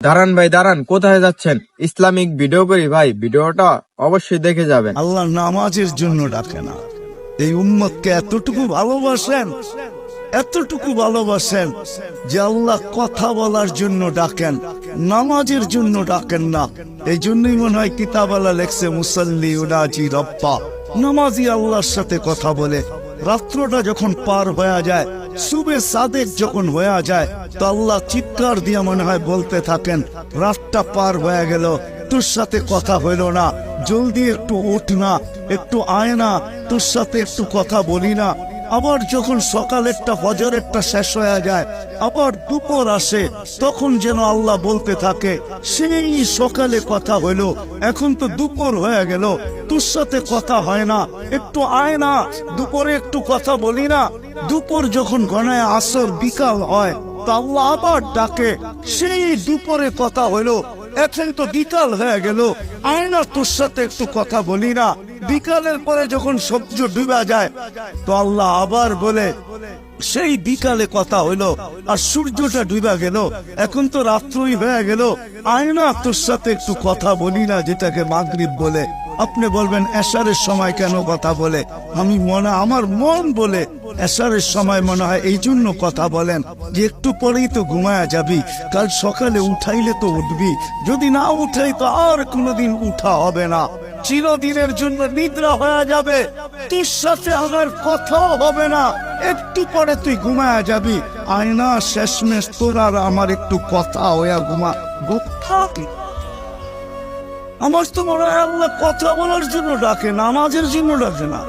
দাঁড়ান ভাই দাঁড়ান, কোথায় যাচ্ছেন? ইসলামিক ভিডিও করি ভাই, ভিডিওটা অবশ্যই দেখে যাবেন। আল্লাহ নামাজের জন্য ডাকে না। এই উম্মতকে এতটুকু ভালোবাসেন, এতটুকু ভালোবাসেন যে আল্লাহ কথা বলার জন্য ডাকেন, নামাজের জন্য ডাকেন না। এই জন্যই মনে হয় কিতাবালা লেখছে মুসাল্লি উনাজি রব্বা, নামাজি আল্লাহর সাথে কথা বলে। রাত্রটা যখন পার হয়ে যায়, সুবে সাদেক যখন হয়ে যায়, তো আল্লাহ চিৎকার দিয়ে মনে হয় বলতে থাকেন, রাতটা পার হয়ে গেল, তোর সাথে কথা হইল না, জলদি একটু উঠ না, একটু আয় না, তোর সাথে একটু কথা বলি না। আবার যখন সকালেরটা ফজরেরটা শেষ হয়ে যায়, আবার দুপুর আসে, তখন যেন আল্লাহ বলতে থাকে, সেই সকালে কথা হইলো, এখন তো দুপুর হয়ে গেল, তোর সাথে কথা হয় না, একটু আয় না, দুপুরে একটু কথা বলি না। দুপুর যখন গণায় আসর বিকাল হয়, তো আল্লাহ আবার ডাকে, সেই দুপুরে কথা হইলো, এখন তো বিকাল হয়ে গেল, আয় না, তোর সাথে একটু কথা বলি না। বিকালের পরে যখন সূর্য ডুবা যায়, তো আল্লাহ আবার বলে, সেই বিকালে কথা হইলো, আর সূর্যটা ডুবা গেল, এখন তো রাত্রই হয়ে গেল, আয় না, তোর সাথে একটু কথা বলি না, যেটাকে মাগরিব বলে। আপনি বলবেন এশারের সময় কেন কথা বলে? আমার মন বলে এশারের সময় মনে হয় এই জন্য কথা বলেন যে একটু পরেই তো ঘুমায়া যাবি, কাল সকালে উঠাইলে তো উঠবি, যদি না উঠাই তো আর কোনোদিন উঠা হবে না, চিরদিনের জন্য নিদ্রা হয়ে যাবে, তোর সাথে আমার কথাও হবে না, একটু পরে তুই ঘুমায়া যাবি, আয়না শেষমেশ তোর আর আমার একটু কথা হইয়া ঘুমা। আমার তো মনে হয় আল্লাহ কথা বলার জন্য ডাকে, নামাজের জন্য ডাকে না।